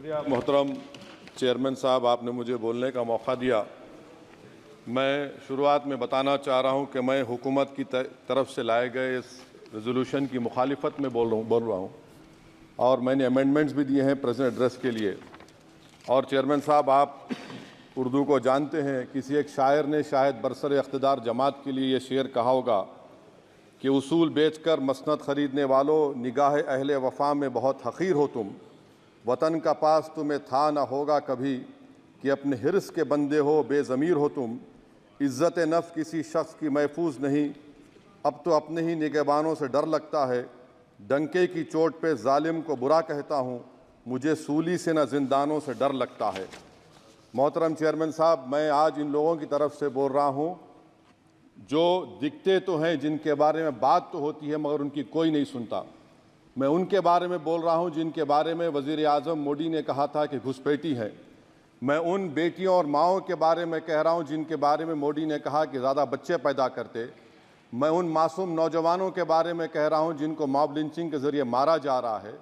मोहतरम चेयरमैन साहब, आपने मुझे बोलने का मौका दिया। मैं शुरुआत में बताना चाह रहा हूं कि मैं हुकूमत की तरफ से लाए गए इस रेजोल्यूशन की मुखालिफत में बोल रहा हूं और मैंने अमेंडमेंट्स भी दिए हैं प्रेजेंट एड्रेस के लिए। और चेयरमैन साहब, आप उर्दू को जानते हैं। किसी एक शायर ने शायद बरसर इख्तिदार जमात के लिए ये शेर कहा होगा कि उसूल बेचकर मसनद ख़रीदने वालों, निगाह अहले वफ़ा में बहुत हक़ीर हो तुम। वतन का पास तुम्हें था ना होगा कभी कि अपने हिर्स के बंदे हो, बेज़मीर हो तुम। इज़्ज़त नफ्स किसी शख्स की महफूज नहीं, अब तो अपने ही निगहबानों से डर लगता है। डंके की चोट पे जालिम को बुरा कहता हूँ, मुझे सूली से न जिंदानों से डर लगता है। मोहतरम चेयरमैन साहब, मैं आज इन लोगों की तरफ से बोल रहा हूँ जो दिखते तो हैं, जिनके बारे में बात तो होती है मगर उनकी कोई नहीं सुनता। मैं उनके बारे में बोल रहा हूं जिनके बारे में वज़ीर आज़म मोदी ने कहा था कि घुसपैठी है। मैं उन बेटियों और माओं के बारे में कह रहा हूं जिनके बारे में मोदी ने कहा कि ज़्यादा बच्चे पैदा करते। मैं उन मासूम नौजवानों के बारे में कह रहा हूं जिनको मॉब लिंचिंग के ज़रिए मारा जा रहा है।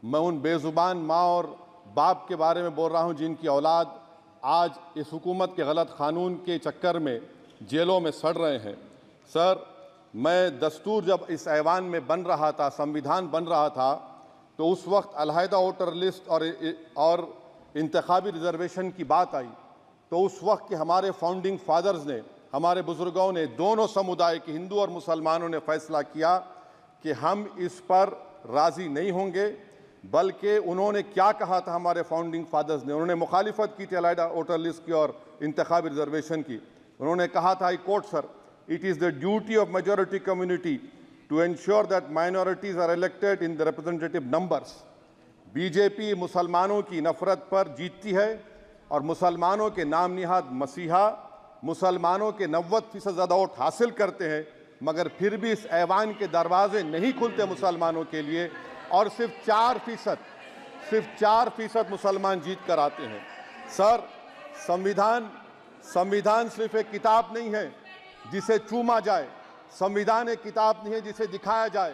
मैं उन बेज़ुबान माँ और बाप के बारे में बोल रहा हूं जिनकी औलाद आज इस हुकूमत के गलत क़ानून के चक्कर में जेलों में सड़ रहे हैं। सर, मैं दस्तूर जब इस ऐवान में बन रहा था, संविधान बन रहा था, तो उस वक्त अलहदा वोटर लिस्ट और इंतखाबी रिजर्वेशन की बात आई तो उस वक्त के हमारे फाउंडिंग फादर्स ने, हमारे बुजुर्गों ने, दोनों समुदाय के हिंदू और मुसलमानों ने फैसला किया कि हम इस पर राज़ी नहीं होंगे। बल्कि उन्होंने क्या कहा था हमारे फाउंडिंग फादर्स ने, उन्होंने मुखालिफत की थी अलहदा वोटर लिस्ट की और इंतखाबी रिजर्वेशन की। उन्होंने कहा था, I quote sir, it is the duty of majority community to ensure that minorities are elected in the representative numbers. BJP मुसलमानों की नफरत पर जीतती है और मुसलमानों के नाम निहाद मसीहा मुसलमानों के 90% ज़्यादा वोट हासिल करते हैं, मगर फिर भी इस ऐवान के दरवाजे नहीं खुलते मुसलमानों के लिए और सिर्फ 4% मुसलमान जीत कर आते हैं। सर, संविधान सिर्फ एक किताब नहीं है जिसे चूमा जाए, संविधान एक किताब नहीं है जिसे दिखाया जाए,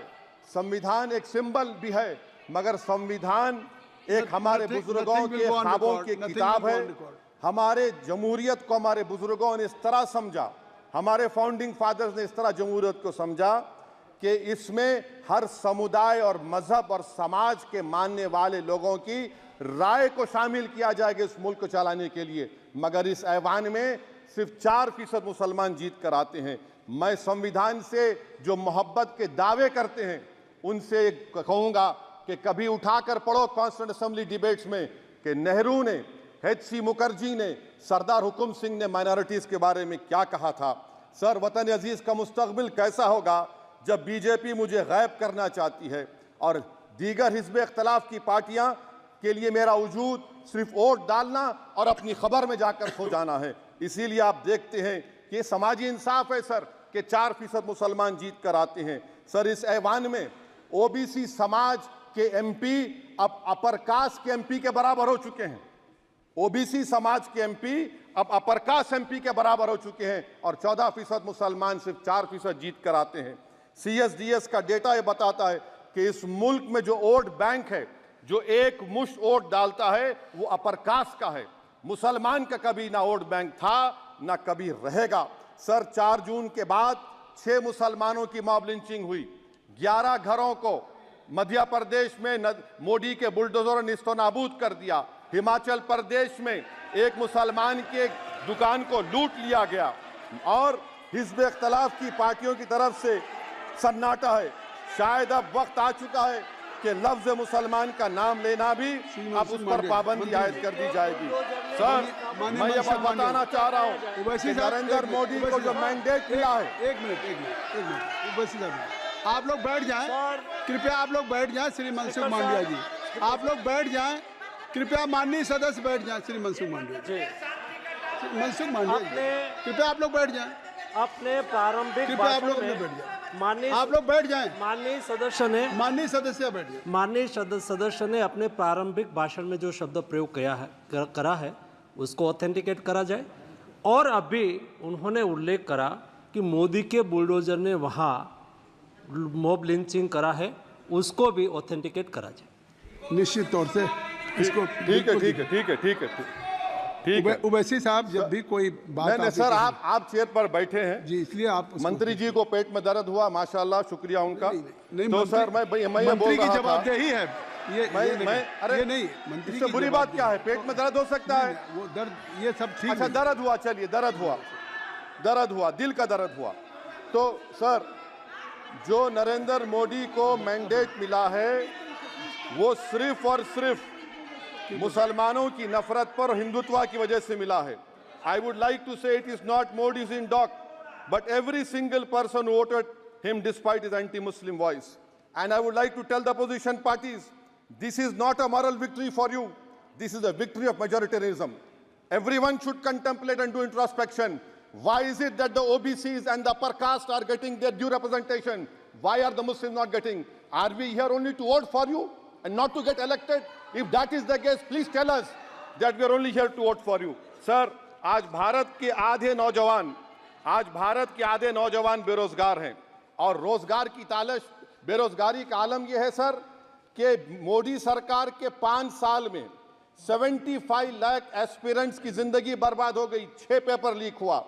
संविधान एक सिंबल भी है, मगर संविधान एक हमारे बुजुर्गों के ख्वाबों की किताब है। हमारे जमहूरियत को हमारे बुजुर्गों ने इस तरह समझा, हमारे फाउंडिंग फादर्स ने इस तरह जमहूरियत को समझा कि इसमें हर समुदाय और मजहब और समाज के मानने वाले लोगों की राय को शामिल किया जाएगा इस मुल्क को चलाने के लिए। मगर इस ऐवान में सिर्फ 4% मुसलमान जीत कर आते हैं। मैं संविधान से जो मोहब्बत के दावे करते हैं उनसे कहूँगा कि कभी उठाकर पढ़ो कॉन्स्टिट्यूंट असेंबली डिबेट्स में कि नेहरू ने, HC मुखर्जी ने, सरदार हुकुम सिंह ने माइनॉरिटीज़ के बारे में क्या कहा था। सर, वतन अजीज़ का मुस्तकबिल कैसा होगा जब बीजेपी मुझे गायब करना चाहती है और दीगर हिज़्ब इख्तिलाफ की पार्टियाँ के लिए मेरा वजूद सिर्फ वोट डालना और अपनी खबर में जाकर सो जाना है। इसीलिए आप देखते हैं कि समाजी इंसाफ है सर कि 4% मुसलमान जीत कर आते हैं। सर, इस ऐवान में OBC समाज के MP अब अपर कास्ट के MP के बराबर हो चुके हैं। OBC समाज के MP अब अपर कास्ट MP के बराबर हो चुके हैं और 14% मुसलमान सिर्फ 4% जीत कर आते हैं। CSDS का डेटा ये बताता है कि इस मुल्क में जो वोट बैंक है, जो एक मुश्त वोट डालता है, वो अपर कास्ट का है। मुसलमान का कभी ना वोट बैंक था ना कभी रहेगा। सर, 4 जून के बाद 6 मुसलमानों की मॉब लिंचिंग हुई, 11 घरों को मध्य प्रदेश में मोदी के बुलडोजर ने निस्तो नाबूद कर दिया। हिमाचल प्रदेश में एक मुसलमान की एक दुकान को लूट लिया गया और हिज़्ब इख्तिलाफ की पार्टियों की तरफ से सन्नाटा है। शायद अब वक्त आ चुका है कि लफ्ज़ मुसलमान का नाम लेना भी अब उस पर पाबंदी आयद कर दी जाएगी। सर, मैं ये बात बताना चाह रहा हूँ कि नरेंद्र मोदी को जो मैंडेट मिला है। एक मिनट उवैसी साहब, आप लोग बैठ जाएं, कृपया आप लोग बैठ जाएं। श्री मनसुख मांडविया जी, आप लोग बैठ जाएं, कृपया माननीय सदस्य बैठ जाएं। श्री मनसुख मांडविया जी, कृपया आप लोग बैठ जाएं। अपने प्रारंभिक कृपया आप लोग बैठ जाएं। आप लोग बैठ जाएं। माननीय सदस्य ने अपने प्रारंभिक भाषण में जो शब्द प्रयोग करा है उसको ऑथेंटिकेट करा जाए। और अभी उन्होंने उल्लेख करा कि मोदी के बुलडोजर ने वहाँ मॉब लिंचिंग करा है, उसको भी ऑथेंटिकेट करा जाए। निश्चित तौर से इसको ठीक है ठीक है ठीक है ठीक है ठीक है। उवैसी साहब, जब भी कोई बात नहीं सर, आप चेयर पर बैठे हैं जी, इसलिए आप मंत्री जी को पेट में दर्द हुआ, माशाल्लाह, शुक्रिया उनका। नहीं, तो सर मैं ये बोल रहा था, जवाबदेही है ये अरे ये नहीं, मंत्री इससे बुरी बात क्या है? पेट में दर्द हो सकता है, वो दर्द ये सब ठीक अच्छा दर्द हुआ, चलिए दर्द हुआ, दिल का दर्द हुआ। तो सर, जो नरेंद्र मोदी को मैंडेट मिला है वो सिर्फ और सिर्फ मुसलमानों की नफरत पर हिंदुत्व की वजह से मिला है। I would like to say it is not Modi's in dock, but every single person voted him despite his anti Muslim voice. And I would like to tell the opposition parties, this is not a moral victory for you, this is a victory of majoritarianism. Everyone should contemplate and do introspection. Why is it that the OBCs and the upper caste are getting their due representation? Why are the Muslims not getting? Are we here only to vote for you and not to get elected? If that is the case, please tell us that we are only here to vote for you. Sir, आज भारत के आधे नौजवान बेरोजगार हैं और रोजगार की तालाश, बेरोजगारी का आलम यह है सर कि मोदी सरकार के 5 साल में 75 लाख एस्पिरेंट्स की जिंदगी बर्बाद हो गई, 6 पेपर लीक हुआ।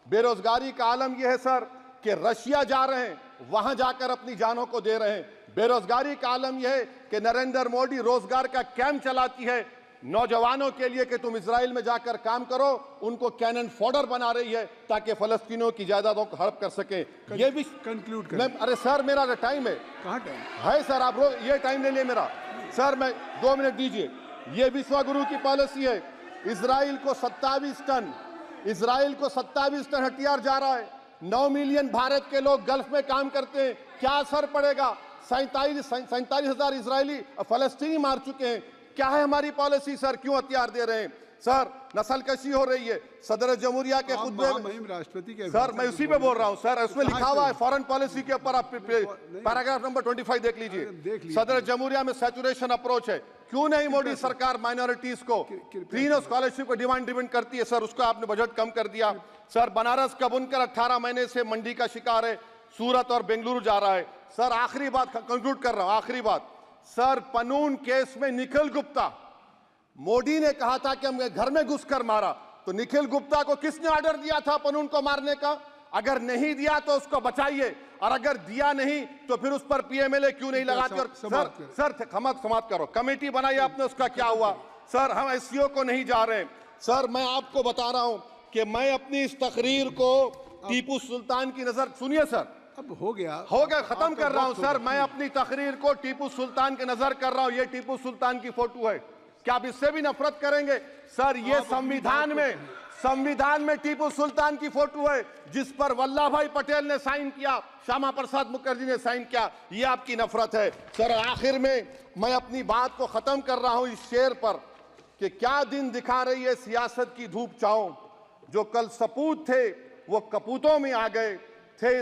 बेरोजगारी का आलम यह है सर कि रशिया जा रहे हैं, वहां जाकर अपनी जानों को दे रहे हैं। बेरोजगारी का आलम यह है कि नरेंद्र मोदी रोजगार का कैंप चलाती है नौजवानों के लिए कि तुम इजराइल में जाकर काम करो, उनको कैनन फॉडर बना रही है ताकि फलस्तीनियों की जायदादों को हड़प कर सके। ये भी कंक्लूड कर। अरे सर, मेरा टाइम है, कहाँ टाइम है सर? आप ये टाइम ले लिए मेरा सर, मैं 2 मिनट दीजिए। ये विश्वगुरु की पॉलिसी है, इजराइल को 27 टन हथियार जा रहा है। 9 मिलियन भारत के लोग गल्फ में काम करते हैं, क्या असर पड़ेगा? 47,000 इजरायली फलस्तीनी मार चुके हैं। क्या है हमारी पॉलिसी सर? क्यों हथियार दे रहे हैं सर? नस्लकशी हो रही है। सदर जमहूरिया के खुतबे में राष्ट्रपति के सर, मैं उसी पे बोल रहा हूं सर, उसमें लिखा हुआ है फॉरेन पॉलिसी के ऊपर, आप पैराग्राफ नंबर 25 देख लीजिए। सदर जमहूरिया में सैचुरेशन अप्रोच है। क्यों नहीं मोदी सरकार माइनॉरिटीज को तीनों स्कॉलरशिप को डिमांड करती है सर? उसको आपने बजट कम कर दिया सर। बनारस का बुनकर 18 महीने से मंडी का शिकार है, सूरत और बेंगलुरु जा रहा है सर। आखिरी बात कंक्लूड कर रहा हूं, आखिरी बात सर, पनून केस में निखिल गुप्ता, मोदी ने कहा था कि हम घर में घुसकर मारा, तो निखिल गुप्ता को किसने ऑर्डर दिया था पनून को मारने का? अगर नहीं दिया तो उसको बचाइए, और अगर दिया नहीं तो फिर उस पर पीएमएलए क्यों नहीं लगाकर? सर समाप्त करो। कमेटी बनाई आपने, उसका क्या हुआ सर? हम एससीओ को नहीं जा रहे सर। मैं आपको बता रहा हूं कि मैं अपनी इस तकरीर को टीपू सुल्तान की नजर, सुनिए सर, अब हो गया, खत्म कर रहा हूं सर। मैं अपनी तकरीर को टीपू सुल्तान के नजर कर रहा हूं। ये टीपू सुल्तान की फोटो है, क्या आप इससे भी नफरत करेंगे सर? ये संविधान में टीपू सुल्तान की फोटो है जिस पर वल्लभ भाई पटेल ने साइन किया, श्यामा प्रसाद मुखर्जी ने साइन किया। ये आपकी नफरत है सर। आखिर में मैं अपनी बात को खत्म कर रहा हूं इस शेर पर कि क्या दिन दिखा रही है सियासत की धूप छांव। जो कल सपूत थे वो कपूतों में आ गए थे।